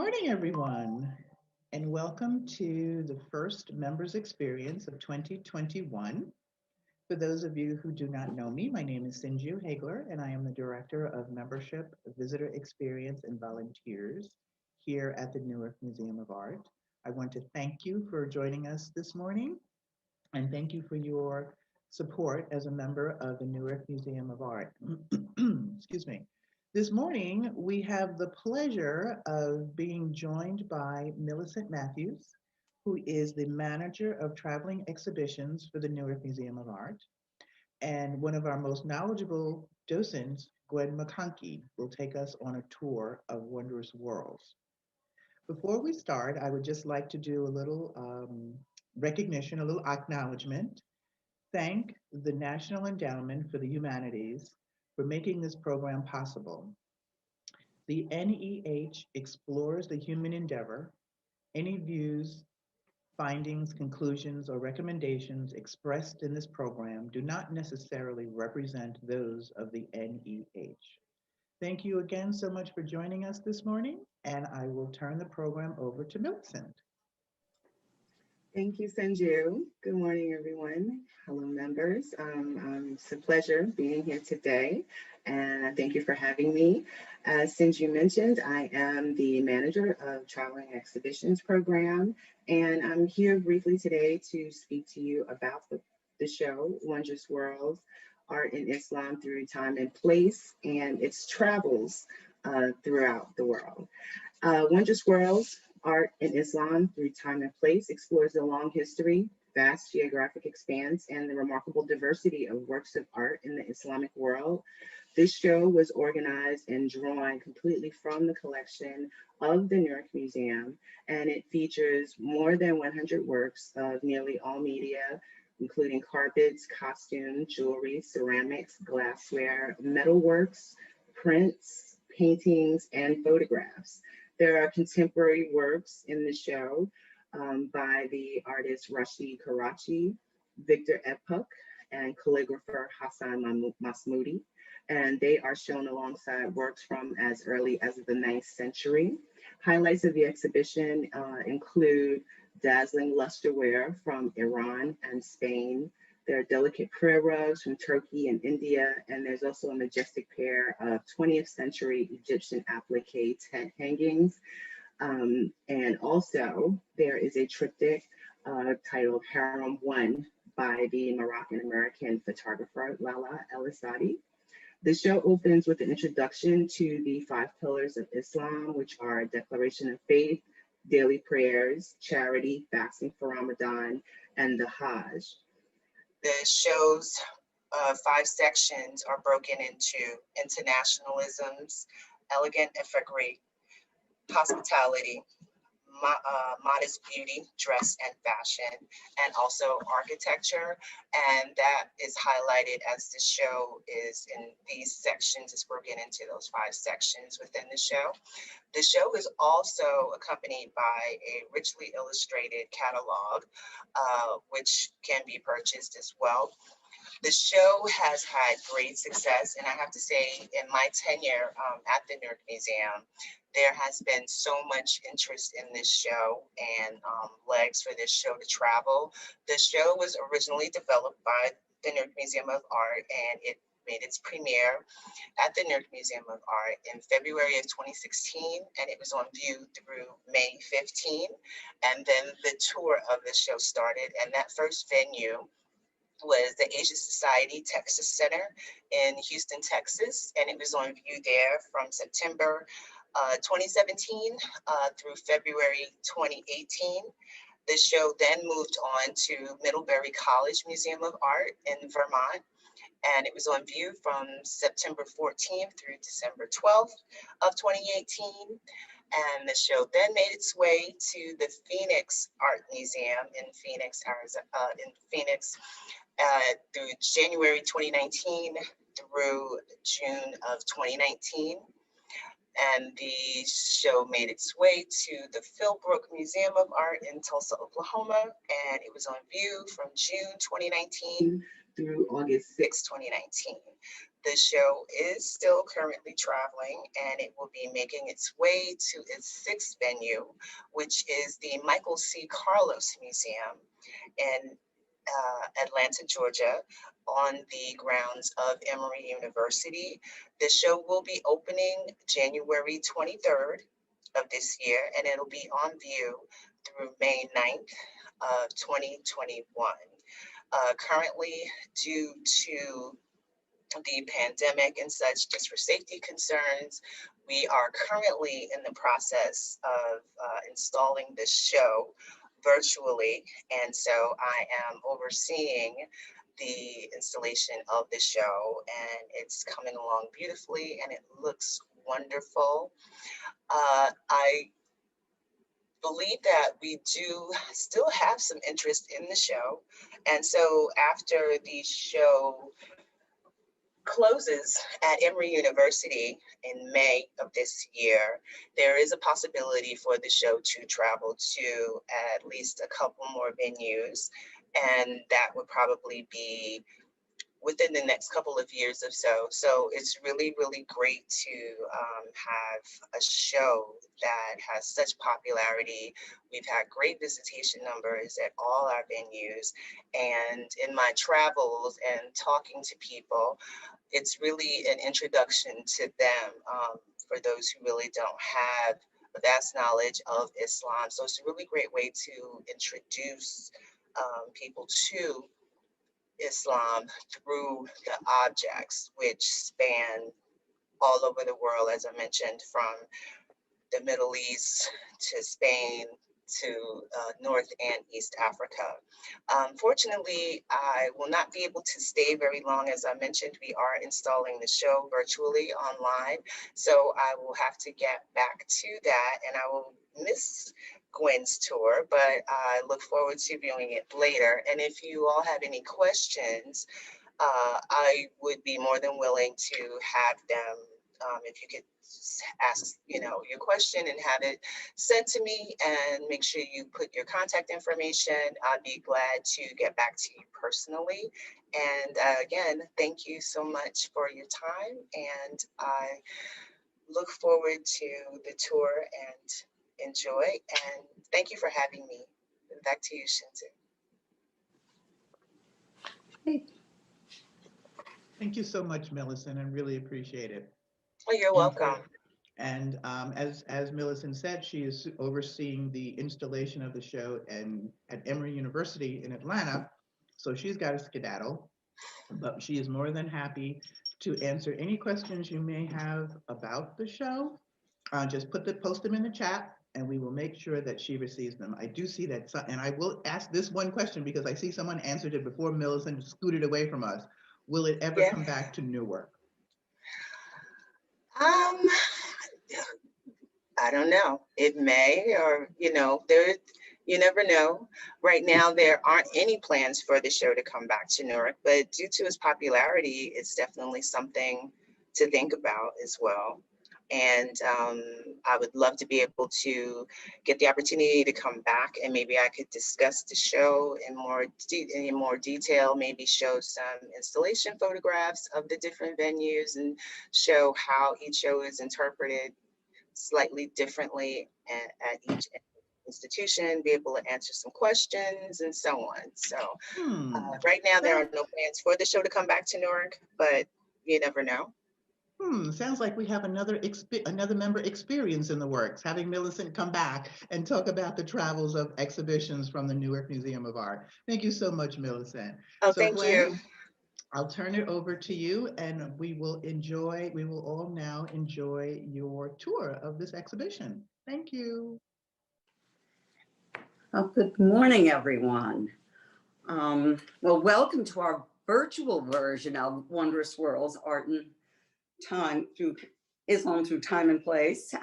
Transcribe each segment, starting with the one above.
Morning, everyone, and welcome to the first members experience of 2021. For those of you who do not know me, my name is Sinju Hagler, and I am the Director of Membership, Visitor Experience, and Volunteers here at the Newark Museum of Art. I want to thank you for joining us this morning, and thank you for your support as a member of the Newark Museum of Art. Excuse me. This morning, we have the pleasure of being joined by Millicent Matthews, who is the manager of traveling exhibitions for the Newark Museum of Art. And one of our most knowledgeable docents, Gwen McConkey, will take us on a tour of Wondrous Worlds. Before we start, I would just like to do a little recognition, a little acknowledgement. Thank the National Endowment for the Humanities for making this program possible. The NEH explores the human endeavor. Any views, findings, conclusions, or recommendations expressed in this program do not necessarily represent those of the NEH. Thank you again so much for joining us this morning, and I will turn the program over to Millicent. Thank you, Sanju. Good morning, everyone. Hello, members. It's a pleasure being here today, and thank you for having me. As Sanju mentioned, I am the manager of Traveling Exhibitions Program, and I'm here briefly today to speak to you about the show, Wondrous Worlds, Art in Islam Through Time and Place, and its travels throughout the world. Wondrous Worlds, Art in Islam Through Time and Place explores the long history, vast geographic expanse, and the remarkable diversity of works of art in the Islamic world. This show was organized and drawn completely from the collection of the Newark Museum, and it features more than 100 works of nearly all media, including carpets, costume, jewelry, ceramics, glassware, metalworks, prints, paintings, and photographs. There are contemporary works in the show by the artist Rashid Karachi, Victor Epuk, and calligrapher Hassan Masodi, and they are shown alongside works from as early as the 9th century. Highlights of the exhibition include dazzling lusterwear from Iran and Spain. There are delicate prayer rugs from Turkey and India, and there's also a majestic pair of 20th century Egyptian applique tent hangings. And also there is a triptych titled Harem One by the Moroccan-American photographer Lala El-Assadi. The show opens with an introduction to the 5 pillars of Islam, which are a declaration of faith, daily prayers, charity, fasting for Ramadan, and the Hajj. The show's 5 sections are broken into internationalisms, elegant effigy, hospitality, modest beauty, dress and fashion, and also architecture. And that is highlighted as the show is in these sections. It's broken into those 5 sections within the show. The show is also accompanied by a richly illustrated catalog, which can be purchased as well. The show has had great success, and I have to say, in my tenure at the Newark Museum, there has been so much interest in this show and legs for this show to travel. The show was originally developed by the Newark Museum of Art, and it made its premiere at the Newark Museum of Art in February of 2016, and it was on view through May 15. And then the tour of the show started, and that first venue was the Asia Society Texas Center in Houston, Texas, and it was on view there from September 2017 through February 2018. The show then moved on to Middlebury College Museum of Art in Vermont, and it was on view from September 14th through December 12th of 2018. And the show then made its way to the Phoenix Art Museum in Phoenix, Arizona, through January 2019 through June of 2019. And the show made its way to the Philbrook Museum of Art in Tulsa, Oklahoma, and it was on view from June 2019 through August 6, 2019. The show is still currently traveling, and it will be making its way to its sixth venue, which is the Michael C. Carlos Museum in Atlanta, Georgia, on the grounds of Emory University. The show will be opening January 23rd of this year, and it'll be on view through May 9th of 2021. Currently, due to the pandemic and such, just for safety concerns, we are currently in the process of installing this show virtually. And so I am overseeing the installation of the show, and it's coming along beautifully and it looks wonderful. I believe that we do still have some interest in the show. And so after the show closes at Emory University in May of this year, there is a possibility for the show to travel to at least a couple more venues. And that would probably be within the next couple of years or so. So it's really, really great to have a show that has such popularity. We've had great visitation numbers at all our venues. And in my travels and talking to people, it's really an introduction to them for those who really don't have a vast knowledge of Islam. So it's a really great way to introduce people to Islam through the objects, which span all over the world, as I mentioned, from the Middle East to Spain to North and East Africa. Fortunately, I will not be able to stay very long. As I mentioned, we are installing the show virtually online, so I will have to get back to that, and I will miss Gwen's tour, but I look forward to viewing it later. And if you all have any questions, I would be more than willing to have them. If you could ask, your question and have it sent to me, and make sure you put your contact information. I'd be glad to get back to you personally. And again, thank you so much for your time, and I look forward to the tour and enjoy. And thank you for having me. Back to you, Shinzu. Thank you so much, Millicent. I really appreciate it. Oh, you're welcome. And as Millicent said, she is overseeing the installation of the show at Emory University in Atlanta. So she's got a skedaddle, but she is more than happy to answer any questions you may have about the show. Just post them in the chat, and we will make sure that she receives them. I do see that, and I will ask this one question because I see someone answered it before Millicent scooted away from us. Will it ever come back to Newark? I don't know. It may, or you never know. Right now, there aren't any plans for the show to come back to Newark, but due to its popularity, it's definitely something to think about as well. And I would love to be able to get the opportunity to come back, and maybe I could discuss the show in more detail, maybe show some installation photographs of the different venues and show how each show is interpreted slightly differently at each institution, be able to answer some questions and so on. So right now there are no plans for the show to come back to Newark, but you never know. Sounds like we have another member experience in the works, having Millicent come back and talk about the travels of exhibitions from the Newark Museum of Art. Thank you so much, Millicent. Oh, so thank you. I'll turn it over to you, and we will all now enjoy your tour of this exhibition. Thank you. Well, good morning, everyone. Well, welcome to our virtual version of Wondrous Worlds, Art and Time through Islam through Time and Place.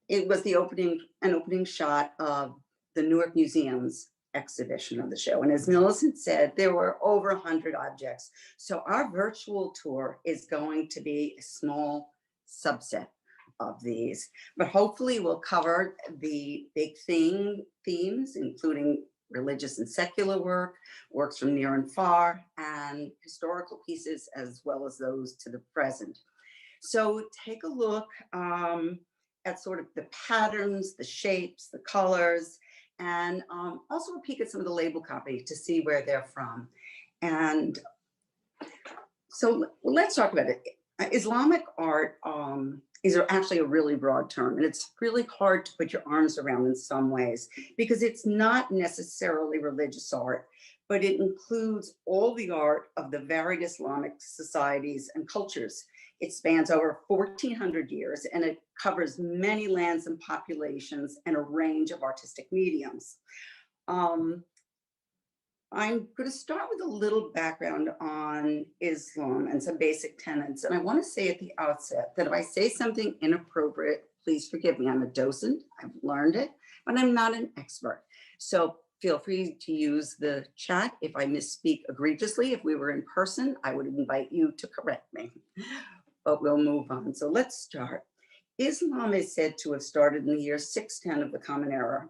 It was the opening shot of the Newark Museum's exhibition of the show. And as Millicent said, there were over 100 objects. So our virtual tour is going to be a small subset of these, but hopefully we'll cover the big themes, including religious and secular work, works from near and far, and historical pieces, as well as those to the present. So take a look at sort of the patterns, the shapes, the colors, and also a peek at some of the label copy to see where they're from. And so let's talk about it. Islamic art is actually a really broad term, and it's really hard to put your arms around in some ways because it's not necessarily religious art, but it includes all the art of the varied Islamic societies and cultures. It spans over 1,400 years, and it covers many lands and populations and a range of artistic mediums. I'm going to start with a little background on Islam and some basic tenets. And I want to say at the outset that if I say something inappropriate, please forgive me. I'm a docent, I've learned it, but I'm not an expert. So feel free to use the chat if I misspeak egregiously. If we were in person, I would invite you to correct me, but we'll move on. So let's start. Islam is said to have started in the year 610 of the Common Era,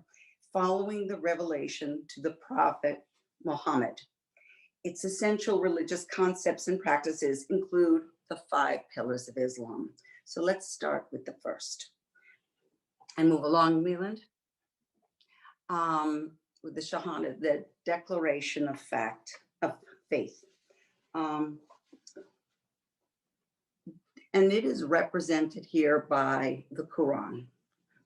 following the revelation to the Prophet Muhammad. Its essential religious concepts and practices include the 5 pillars of Islam. So let's start with the first and move along, Leland, with the Shahadah, the declaration of faith. And it is represented here by the Quran,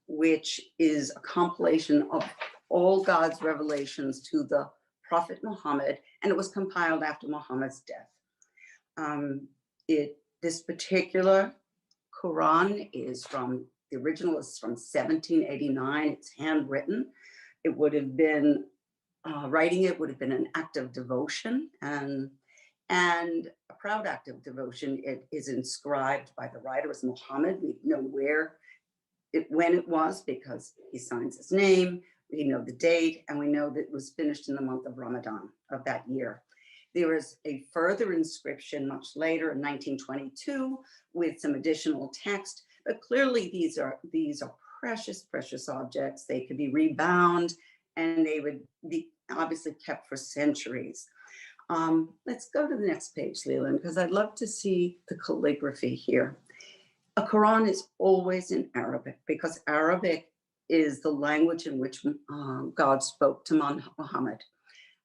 which is a compilation of all God's revelations to the Prophet Muhammad, and it was compiled after Muhammad's death. This particular Quran is from, the original is from 1789. It's handwritten. It would have been, writing it would have been an act of devotion and a proud act of devotion. It is inscribed by the writer as Muhammad. We know when it was because he signs his name. We know the date, and we know that it was finished in the month of Ramadan of that year. There is a further inscription much later in 1922 with some additional text, but clearly these are precious, precious objects. They could be rebound, and they would be obviously kept for centuries. Let's go to the next page, Leland, because I'd love to see the calligraphy here. A Quran is always in Arabic because Arabic is the language in which God spoke to Muhammad.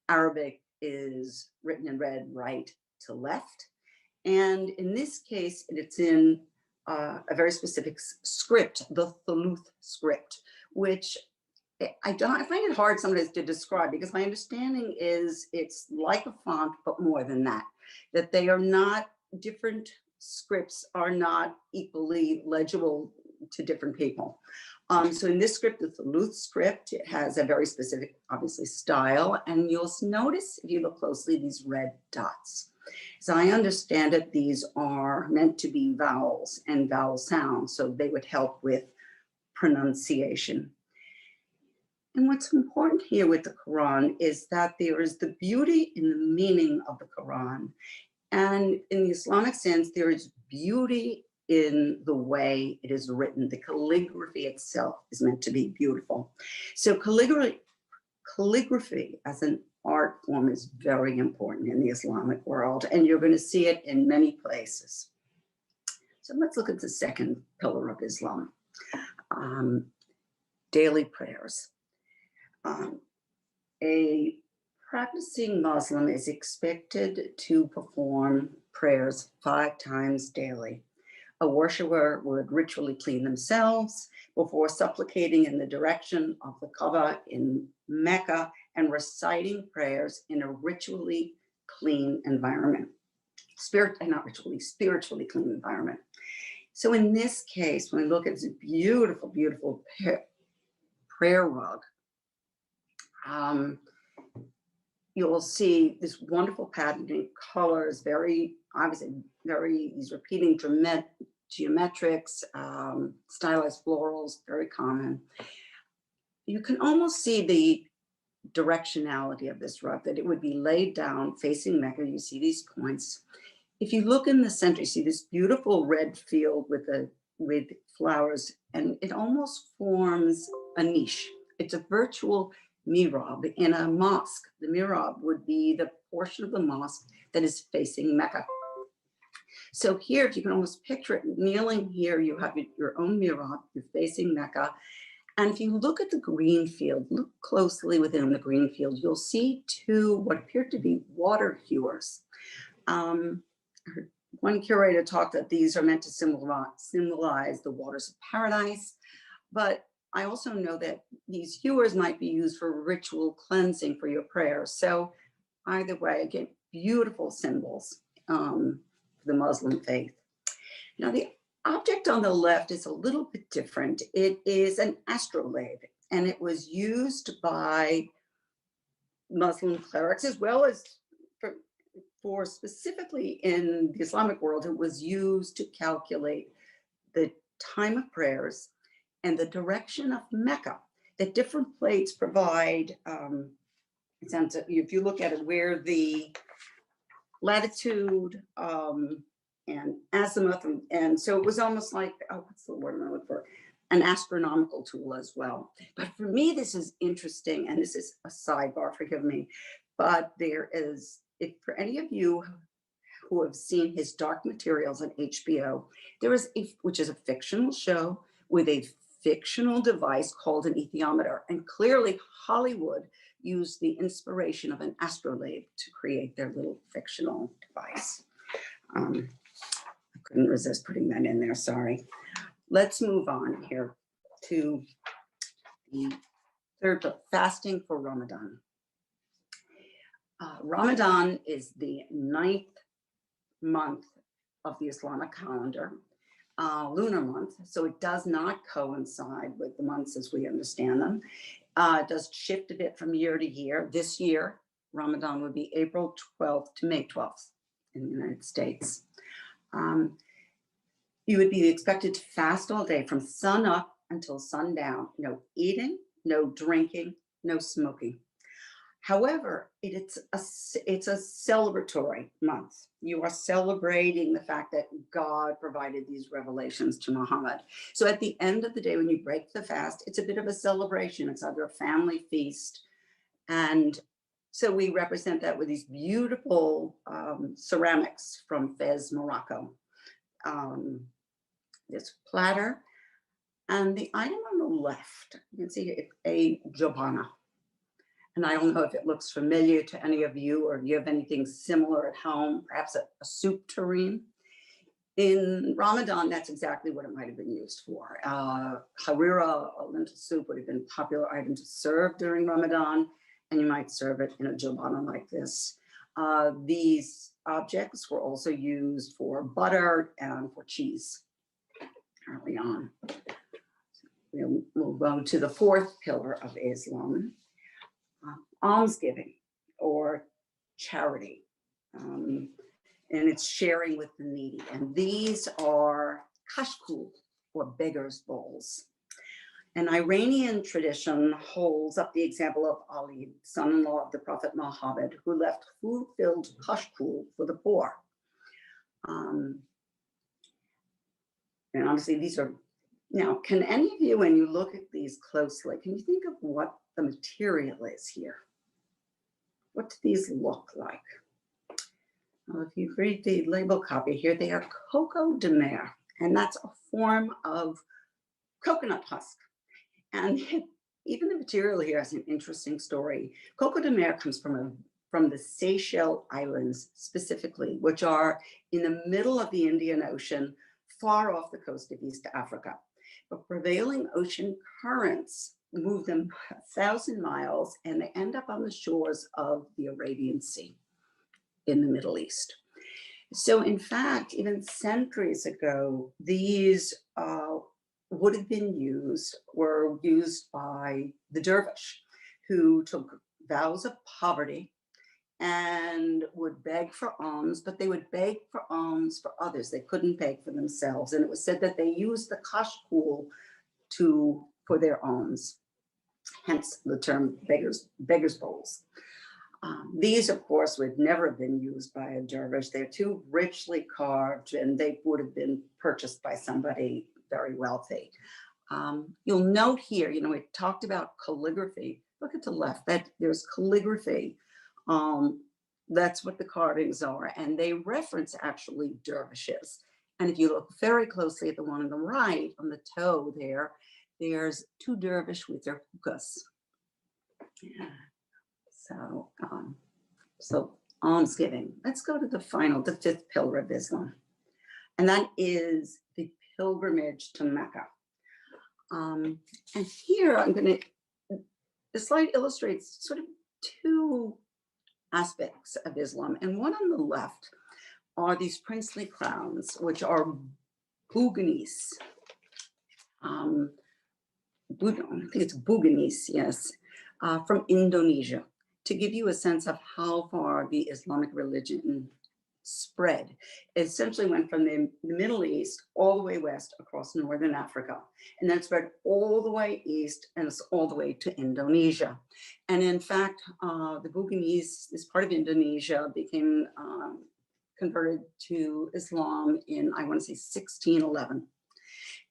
Arabic is written and read right to left. And in this case, it's in a very specific script, the Thuluth script, which I find it hard sometimes to describe because my understanding is it's like a font, but more than that, that they are not, different scripts are not equally legible to different people. So in this script, the Thuluth script, it has a very specific, obviously, style. And you'll notice, if you look closely, these red dots. As I understand it, these are meant to be vowels and vowel sounds, so they would help with pronunciation. And what's important here with the Quran is that there is the beauty in the meaning of the Quran. And in the Islamic sense, there is beauty in the way it is written. The calligraphy itself is meant to be beautiful. So calligraphy as an art form is very important in the Islamic world, and you're going to see it in many places. So let's look at the second pillar of Islam, daily prayers. A practicing Muslim is expected to perform prayers 5 times daily. A worshiper would ritually clean themselves before supplicating in the direction of the Kaaba in Mecca and reciting prayers in a ritually clean environment. Spiritually clean environment. So in this case, when we look at this beautiful, beautiful prayer rug, you'll see this wonderful patterning, colors, very, obviously, these repeating geometrics, stylized florals, very common. You can almost see the directionality of this rug, that it would be laid down facing Mecca. You see these points. If you look in the center, you see this beautiful red field with flowers, and it almost forms a niche. It's a virtual mihrab in a mosque. The mihrab would be the portion of the mosque that is facing Mecca. So here, if you can almost picture it, kneeling here, you have your own mihrab, you're facing Mecca. And if you look at the green field, look closely within the green field, you'll see two what appear to be water hewers. One curator talked that these are meant to symbolize the waters of paradise, but I also know that these hewers might be used for ritual cleansing for your prayers. So either way, again, beautiful symbols for the Muslim faith. Now, the object on the left is a little bit different. It is an astrolabe, and it was used by Muslim clerics as well as for specifically in the Islamic world. It was used to calculate the time of prayers and the direction of Mecca. That different plates provide, if you look at it, where the latitude and azimuth, and so it was almost like, what's the word I'm looking for? An astronomical tool as well. But for me, this is interesting, and this is a sidebar, forgive me, but there is, if for any of you who have seen his Dark Materials on HBO, there is which is a fictional show with a fictional device called an ethiometer, and clearly Hollywood used the inspiration of an astrolabe to create their little fictional device. I couldn't resist putting that in there, sorry. Let's move on here to the third book, Fasting for Ramadan. Ramadan is the 9th month of the Islamic calendar, lunar month, so it does not coincide with the months as we understand them. It does shift a bit from year to year. This year, Ramadan would be April 12th to May 12th in the United States. You would be expected to fast all day from sun up until sundown. No eating, no drinking, no smoking. However, it's a celebratory month. You are celebrating the fact that God provided these revelations to Muhammad. So at the end of the day, when you break the fast, it's a bit of a celebration. It's either a family feast. And so we represent that with these beautiful ceramics from Fez, Morocco. This platter, and the item on the left, you can see it's a jobana. And I don't know if it looks familiar to any of you, or you have anything similar at home, perhaps a soup tureen. In Ramadan, that's exactly what it might have been used for. Harira, a lentil soup, would have been a popular item to serve during Ramadan, and you might serve it in a jobana like this. These objects were also used for butter and for cheese early on. We'll move on to the fourth pillar of Islam, almsgiving or charity. And it's sharing with the needy. And these are kashkul, or beggar's bowls. An Iranian tradition holds up the example of Ali, son-in-law of the Prophet Muhammad, who left food-filled kashkul for the poor. And obviously these are, now, can any of you, when you look at these closely, can you think of what the material is here? What do these look like? Well, if you read the label copy here, they are coco de mer, and that's a form of coconut husk. And even the material here has an interesting story. Coco de mer comes from the Seychelles Islands specifically, which are in the middle of the Indian Ocean, far off the coast of East Africa. But prevailing ocean currents move them 1,000 miles, and they end up on the shores of the Arabian Sea in the Middle East. So in fact, even centuries ago, these were used by the dervish, who took vows of poverty and would beg for alms, but they would beg for alms for others. They couldn't beg for themselves. And it was said that they used the kashkul for their alms, hence the term beggars bowls. These, of course, would never have been used by a dervish. They're too richly carved, and they would have been purchased by somebody very wealthy. You'll note here, we talked about calligraphy. look at the left, that there's calligraphy. That's what the carvings are. And they reference actually dervishes. And if you look very closely at the one on the right, on the toe there, there's two dervish with their hookahs. Yeah. So almsgiving. Let's go to the final, the fifth pillar of Islam. And that is the pilgrimage to Mecca. And here the slide illustrates sort of two aspects of Islam. And one on the left are these princely crowns, which are buganis. I think it's buganis, yes, from Indonesia, to give you a sense of how far the Islamic religion spread. It essentially went from the Middle East all the way west across northern Africa, and then spread all the way east and it's all the way to Indonesia. And in fact, the Buginese, this part of Indonesia, became converted to Islam in, I want to say, 1611.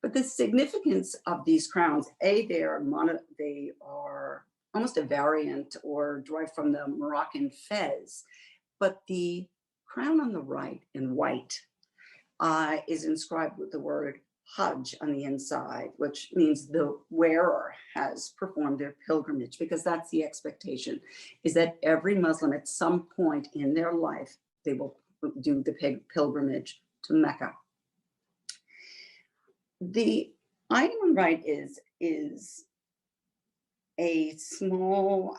But the significance of these crowns, they are almost a variant or derived from the Moroccan fez, but the crown on the right in white is inscribed with the word Hajj on the inside, which means the wearer has performed their pilgrimage, because that's the expectation, is that every Muslim at some point in their life, they will do the pilgrimage to Mecca. The item on the right is a small,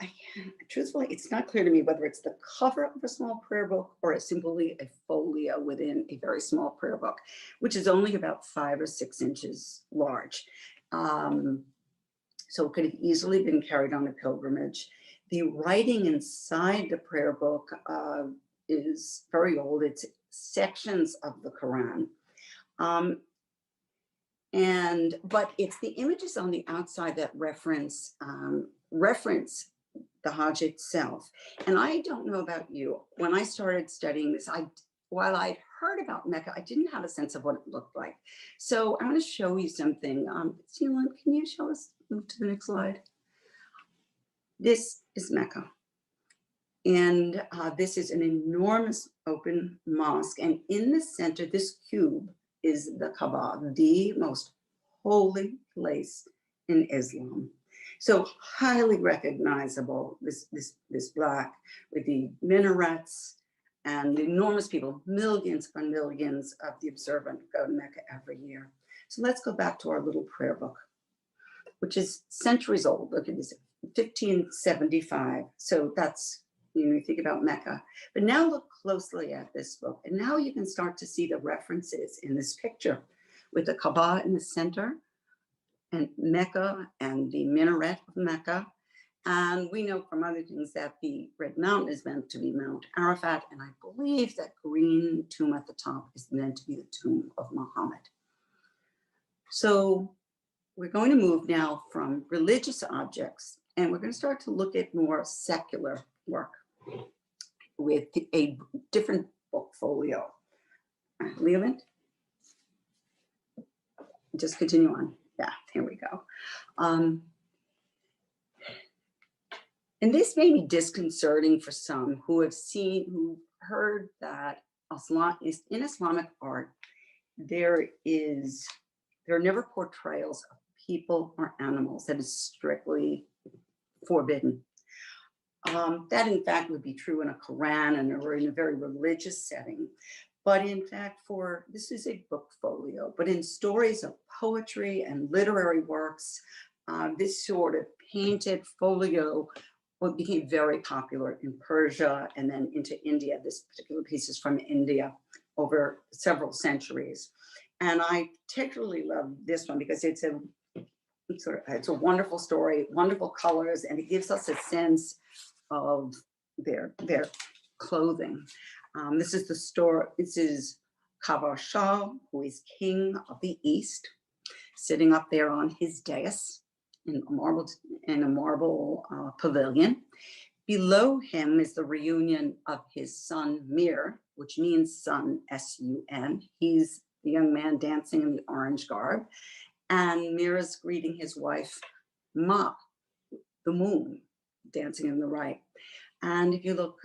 truthfully, it's not clear to me whether it's the cover of a small prayer book or it's simply a folio within a very small prayer book, which is only about 5 or 6 inches large. So it could have easily been carried on a pilgrimage. The writing inside the prayer book is very old. It's sections of the Quran. But it's the images on the outside that reference the Hajj itself. And I don't know about you, when I started studying this, while I'd heard about Mecca, I didn't have a sense of what it looked like. So I want to show you something. Seelan, can you show us, move to the next slide? This is Mecca. And this is an enormous open mosque. And in the center, this cube is the Kaaba, the most holy place in Islam. So highly recognizable, this black with the minarets and the enormous people, millions and millions of the observant go to Mecca every year. So let's go back to our little prayer book, which is centuries old. Look at this, 1575. So that's, you think about Mecca. But now look closely at this book. And now you can start to see the references in this picture with the Kaaba in the center and Mecca and the minaret of Mecca. And we know from other things that the Red Mountain is meant to be Mount Arafat. And I believe that green tomb at the top is meant to be the tomb of Muhammad. So we're going to move now from religious objects, and we're going to start to look at more secular work with a different book folio. Leland, just continue on. Yeah, here we go. And this may be disconcerting for some who heard that in Islamic art, there are never portrayals of people or animals. That is strictly forbidden. That in fact would be true in a Quran or in a very religious setting. But in fact, this is a book folio, but in stories of poetry and literary works, this sort of painted folio became very popular in Persia and then into India. This particular piece is from India over several centuries. And I particularly love this one because it's a wonderful story, wonderful colors, and it gives us a sense of their clothing. This is Kaaba Shah, who is king of the East, sitting up there on his dais in a marble pavilion. Below him is the reunion of his son Mir, which means sun, S-U-N. He's the young man dancing in the orange garb. And Mir is greeting his wife, Ma, the moon. dancing in the right. And if you look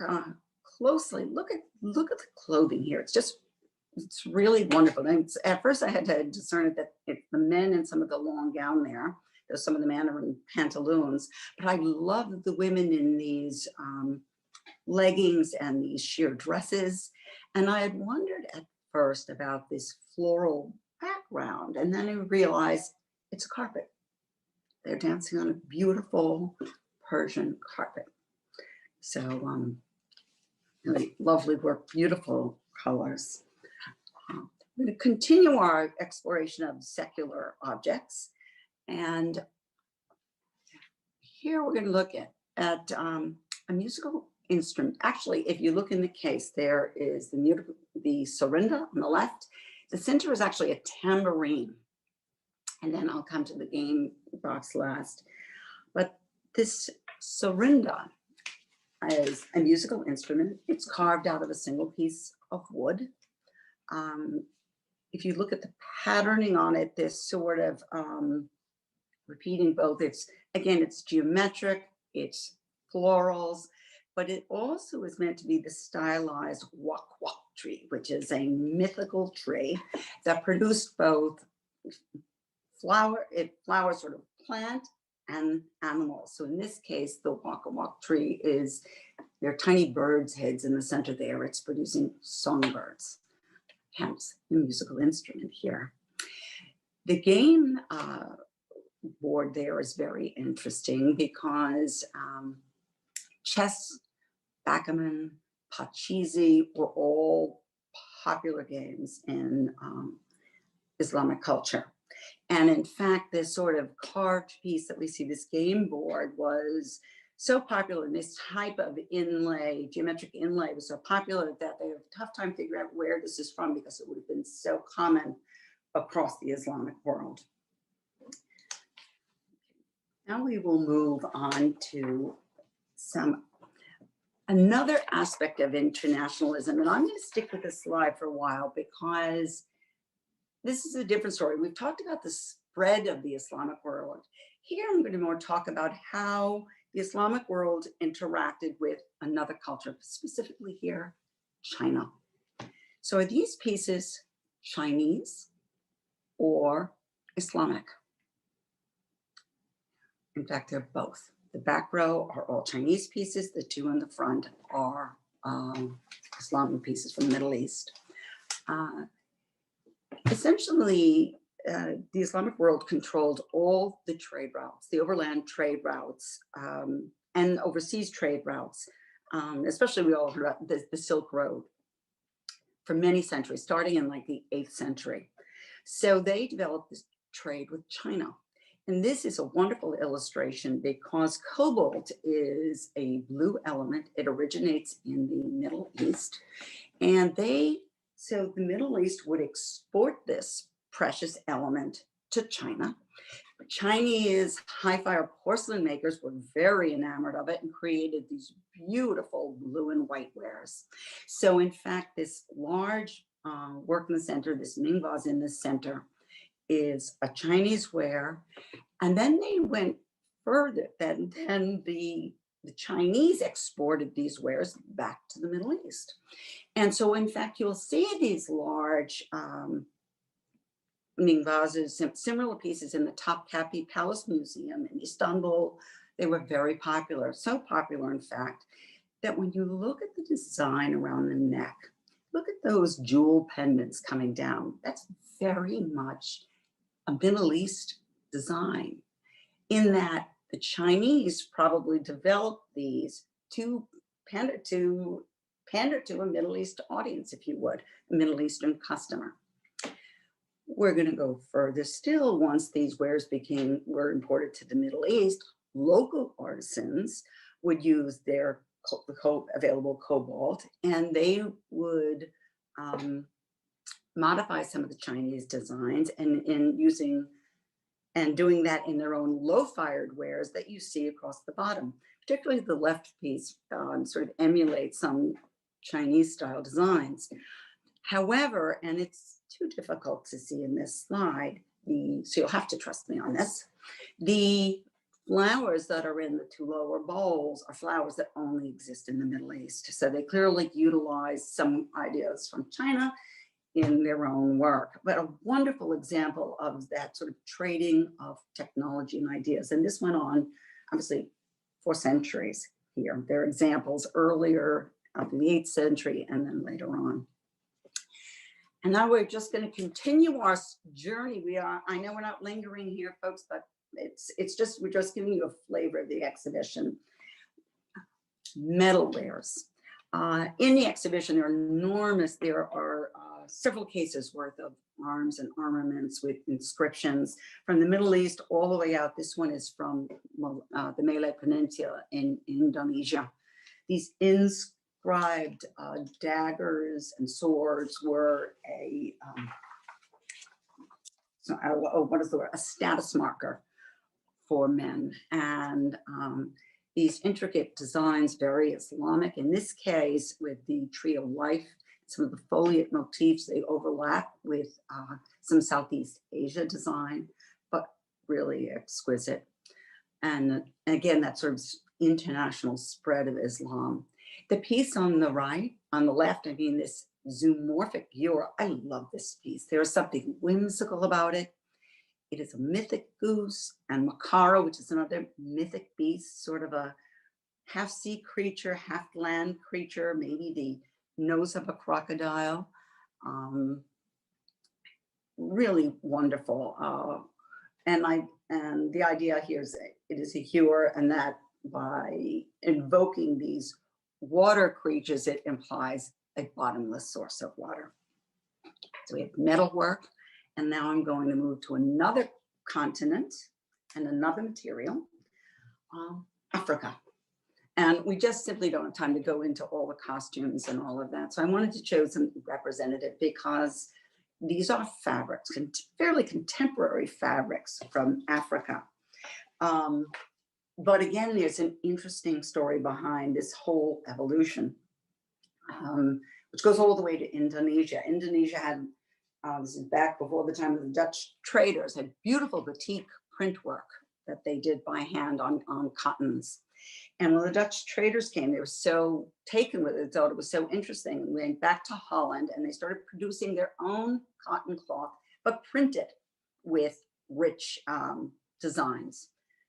closely, look at the clothing here. It's really wonderful. And at first I had to discern it that it's the men in some of the long gown there. There's some of the men are in pantaloons, but I love the women in these leggings and these sheer dresses. And I had wondered at first about this floral background, and then I realized it's a carpet. They're dancing on a beautiful Persian carpet. So really lovely work, beautiful colors. We're going to continue our exploration of secular objects. And here we're going to look at a musical instrument. Actually, if you look in the case, there is the sarinda on the left. The center is actually a tambourine. And then I'll come to the game box last. But this sarinda is a musical instrument. It's carved out of a single piece of wood. If you look at the patterning on it, there's sort of repeating both. It's geometric, it's florals, but it also is meant to be the stylized wak-wak tree, which is a mythical tree that produced both flowers sort of plant and animals. So in this case, the wak-wak tree there are tiny birds' heads in the center there. It's producing songbirds, hence the musical instrument here. The game board there is very interesting because chess, backgammon, pachisi were all popular games in Islamic culture. And in fact, this sort of carved piece that we see, this game board, was so popular, and this type of inlay, geometric inlay, was so popular that they have a tough time figuring out where this is from because it would have been so common across the Islamic world. Now we will move on to another aspect of internationalism. And I'm going to stick with this slide for a while because this is a different story. We've talked about the spread of the Islamic world. Here I'm going to more talk about how the Islamic world interacted with another culture, specifically here, China. So are these pieces Chinese or Islamic? In fact, they're both. The back row are all Chinese pieces. The two in the front are Islamic pieces from the Middle East. Essentially, the Islamic world controlled all the trade routes, the overland trade routes, and overseas trade routes. Especially, we all heard about the Silk Road for many centuries, starting in like the 8th century. So they developed this trade with China. And this is a wonderful illustration because cobalt is a blue element. It originates in the Middle East. And so the Middle East would export this precious element to China. Chinese high-fire porcelain makers were very enamored of it and created these beautiful blue and white wares. So in fact, this large work in the center, this Ming vase in the center, is a Chinese ware. And then they went further. Then the Chinese exported these wares back to the Middle East. And so in fact, you'll see these large Ming vases, similar pieces in the Topkapi Palace Museum in Istanbul. They were very popular, so popular in fact, that when you look at the design around the neck, look at those jewel pendants coming down. That's very much a Middle East design, in that the Chinese probably developed these to pander to a Middle East audience, if you would, a Middle Eastern customer. We're going to go further still. Once these wares were imported to the Middle East, local artisans would use their available cobalt, and they would modify some of the Chinese designs and doing that in their own low-fired wares that you see across the bottom. Particularly the left piece sort of emulates some Chinese style designs. However, and it's too difficult to see in this slide, so you'll have to trust me on this, the flowers that are in the two lower bowls are flowers that only exist in the Middle East. So they clearly utilize some ideas from China in their own work, but a wonderful example of that sort of trading of technology and ideas. And this went on, obviously, for centuries here. There are examples earlier of the 8th century and then later on. And now we're just going to continue our journey. I know we're not lingering here, folks, but we're just giving you a flavor of the exhibition. Metalwares. In the exhibition, there are several cases worth of arms and armaments with inscriptions from the Middle East all the way out. This one is from the Malay Peninsula in Indonesia. These inscribed daggers and swords were a status marker for men, and these intricate designs, very Islamic. In this case, with the tree of life, some of the foliate motifs, they overlap with some Southeast Asia design, but really exquisite. And again, that sort of international spread of Islam. The piece on the left, I mean, this zoomorphic viewer, I love this piece. There is something whimsical about it. It is a mythic goose, and Makara, which is another mythic beast, sort of a half sea creature, half land creature, maybe the nose of a crocodile. Really wonderful. And the idea here is it is a hewer, and that by invoking these water creatures, it implies a bottomless source of water. So we have metalwork. And now I'm going to move to another continent and another material, Africa. And we just simply don't have time to go into all the costumes and all of that. So I wanted to choose some representative because these are fabrics, fairly contemporary fabrics from Africa. But again, there's an interesting story behind this whole evolution, which goes all the way to Indonesia. Indonesia had this is back before the time of the Dutch traders, had beautiful batik print work that they did by hand on cottons. And when the Dutch traders came, they were so taken with it, thought it was so interesting, and went back to Holland and they started producing their own cotton cloth, but printed with rich designs.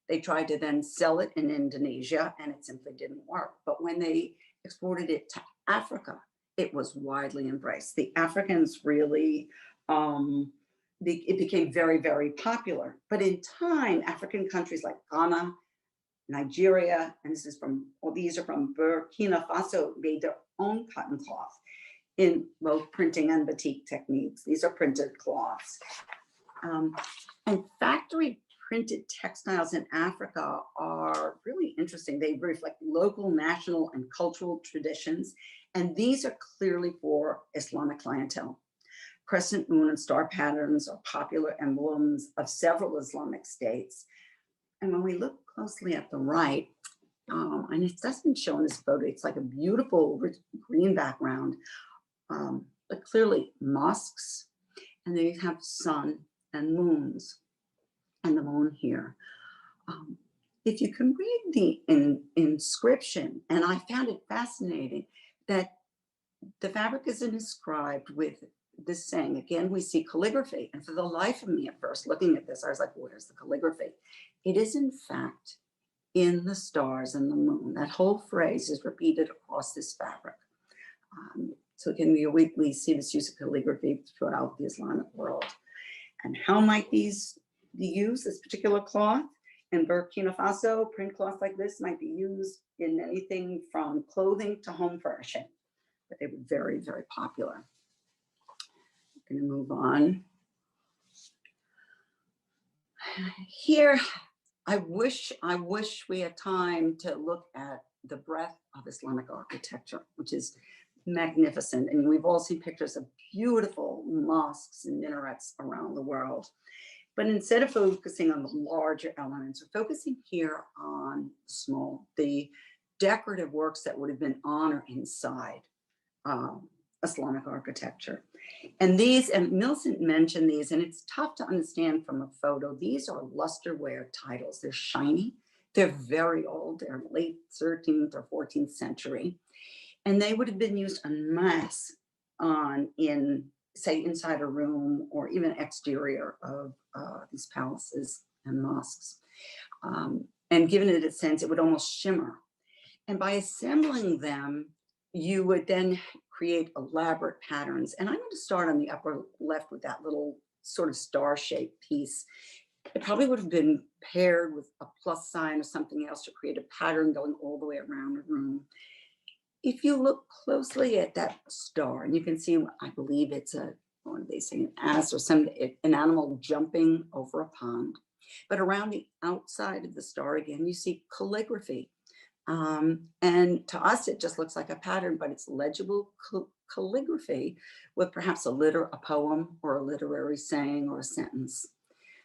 They tried to then sell it in Indonesia and it simply didn't work. But when they exported it to Africa, it was widely embraced. The Africans really, it became very, very popular. But in time, African countries like Ghana, Nigeria, and these are from Burkina Faso, made their own cotton cloth in both printing and batik techniques. These are printed cloths. And factory printed textiles in Africa are really interesting. They reflect local, national, and cultural traditions. And these are clearly for Islamic clientele. Crescent moon and star patterns are popular emblems of several Islamic states. And when we look closely at the right, and it doesn't show in this photo, it's like a beautiful green background, but clearly mosques, and then you have sun and moons, and the moon here. If you can read the inscription, and I found it fascinating that the fabric is inscribed with this saying. Again, we see calligraphy, and for the life of me at first, looking at this, I was like, where's the calligraphy? It is in fact in the stars and the moon. That whole phrase is repeated across this fabric. So again, we see this use of calligraphy throughout the Islamic world. And how might these be used, this particular cloth? In Burkina Faso, print cloth like this might be used in anything from clothing to home furnishing, but they were very, very popular. I'm going to move on. Here, I wish we had time to look at the breadth of Islamic architecture, which is magnificent. And we've all seen pictures of beautiful mosques and minarets around the world. But instead of focusing on the larger elements, we're focusing here on the decorative works that would have been on or inside Islamic architecture. And Millicent mentioned these, and it's tough to understand from a photo. These are Lusterwear titles. They're shiny, They're very old. They're late 13th or 14th century. And they would have been used en masse say, inside a room or even exterior of these palaces and mosques. And given it a sense, it would almost shimmer. And by assembling them, you would then create elaborate patterns. And I'm going to start on the upper left with that little sort of star-shaped piece. It probably would have been paired with a plus sign or something else to create a pattern going all the way around the room. If you look closely at that star, and you can see, I believe it's what do they say, an ass or an animal jumping over a pond. But around the outside of the star, again, you see calligraphy. And to us, it just looks like a pattern, but it's legible calligraphy with perhaps a poem or a literary saying or a sentence.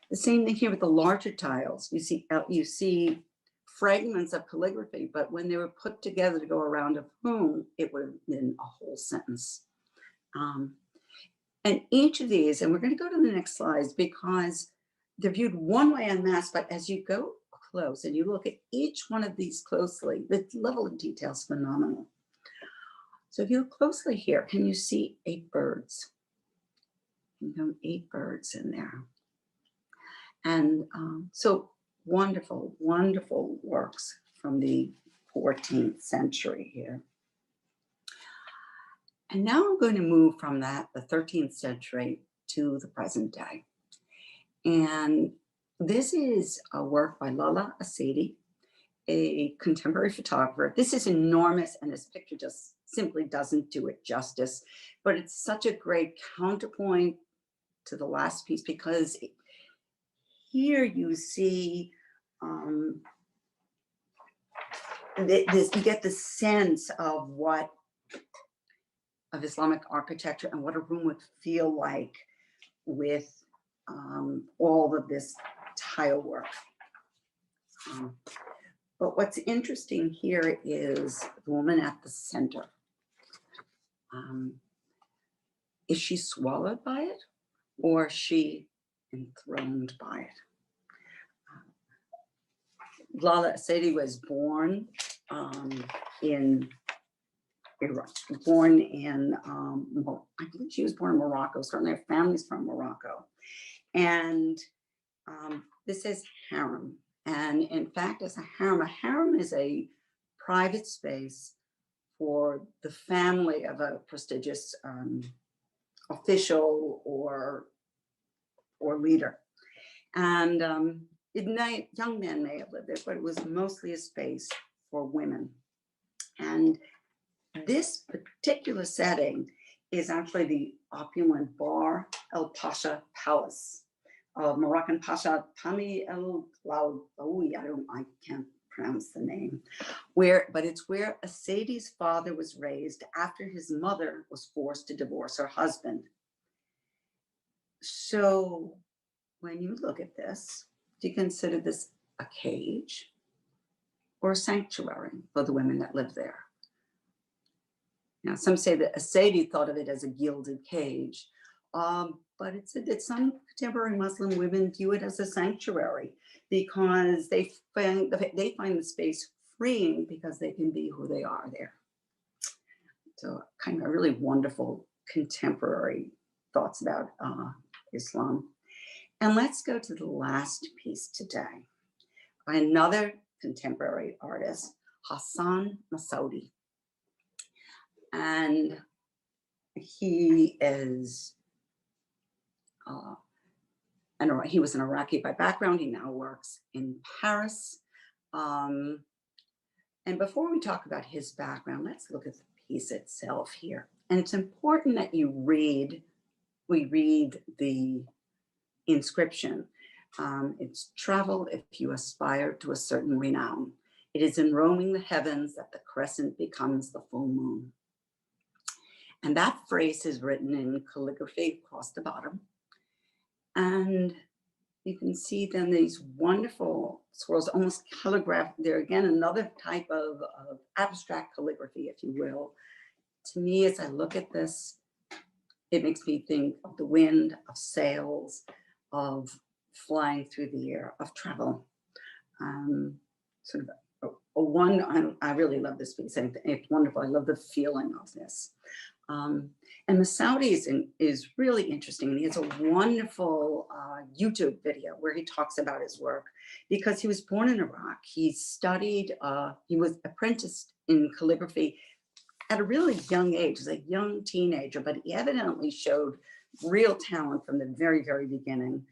The same thing here with the larger tiles. You see fragments of calligraphy, but when they were put together to go around a poem, it would have been a whole sentence. And each of these, and we're going to go to the next slides because they're viewed one way en masse, but as you go close and you look at each one of these closely, the level of detail is phenomenal. So if you look closely here, can you see 8 birds? 8 birds in there. And so wonderful, wonderful works from the 14th century here. And now I'm going to move from that, the 13th century, to the present day. And this is a work by Lala Asadi, a contemporary photographer. This is enormous, and this picture just simply doesn't do it justice. But it's such a great counterpoint to the last piece because here you see you get the sense of Islamic architecture and what a room would feel like with all of this tile work. But what's interesting here is the woman at the center. Is she swallowed by it, or is she enthroned by it? Lala Asadi was born in Iraq, I believe she was born in Morocco. Certainly her family's from Morocco. And this is harem. And in fact, as a harem is a private space for the family of a prestigious official or leader. And young men may have lived there, but it was mostly a space for women. And this particular setting is actually the opulent Bar El Pasha Palace of Moroccan Pasha Tami El Glaoui. I can't pronounce the name. But it's where Asadi's father was raised after his mother was forced to divorce her husband. So when you look at this, do you consider this a cage or a sanctuary for the women that live there? Now, some say that Asadi thought of it as a gilded cage, but some contemporary Muslim women view it as a sanctuary because they find the space freeing because they can be who they are there. So kind of really wonderful contemporary thoughts about Islam. And let's go to the last piece today by another contemporary artist, Hassan Masodi. And he is, he was an Iraqi by background. He now works in Paris. And before we talk about his background, let's look at the piece itself here. And it's important that we read the inscription. It's travel if you aspire to a certain renown. It is in roaming the heavens that the crescent becomes the full moon. And that phrase is written in calligraphy across the bottom. And you can see then these wonderful swirls, almost calligraphed. They're again another type of abstract calligraphy, if you will. To me, as I look at this, it makes me think of the wind, of sails, of flying through the air, of travel. sort of a one, I really love this piece. It's wonderful. I love the feeling of this. And Masodi is really interesting. He has a wonderful YouTube video where he talks about his work because he was born in Iraq. He studied, he was apprenticed in calligraphy at a really young age, as a young teenager, but he evidently showed real talent from the very, very beginning.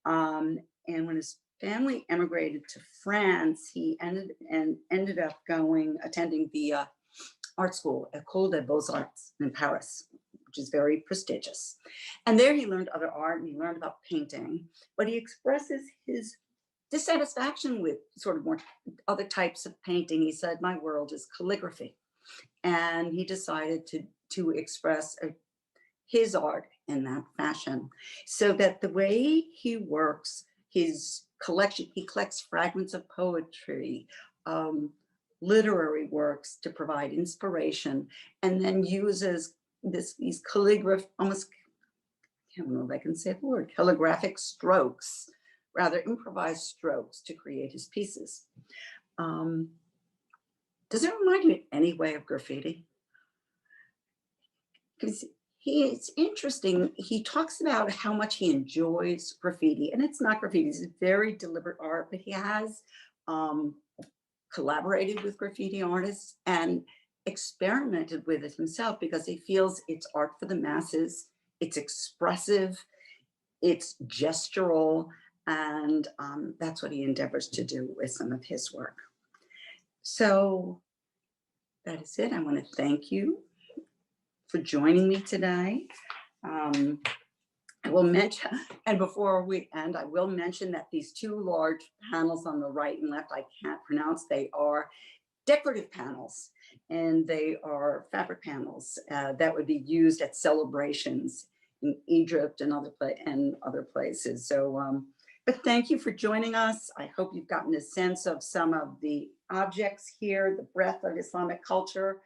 And when his family emigrated to France, he ended up attending the art school, École des Beaux-Arts in Paris, which is very prestigious. And there he learned other art and he learned about painting, but he expresses his dissatisfaction with sort of more other types of painting. He said, my world is calligraphy. And he decided to express his art in that fashion, so that the way he works, his collection, he collects fragments of poetry, literary works to provide inspiration, and then uses these almost, I don't know if I can say the word, calligraphic strokes, rather improvised strokes to create his pieces. Does it remind you in any way of graffiti? Because it's interesting. He talks about how much he enjoys graffiti, and it's not graffiti, it's very deliberate art, but he has collaborated with graffiti artists and experimented with it himself because he feels it's art for the masses, it's expressive, it's gestural, and that's what he endeavors to do with some of his work. So that is it. I want to thank you for joining me today. I will mention, and before we end, I will mention that these two large panels on the right and left, I can't pronounce, they are decorative panels, and they are fabric panels that would be used at celebrations in Egypt and other places. So, but thank you for joining us. I hope you've gotten a sense of some of the objects here, the breadth of Islamic culture,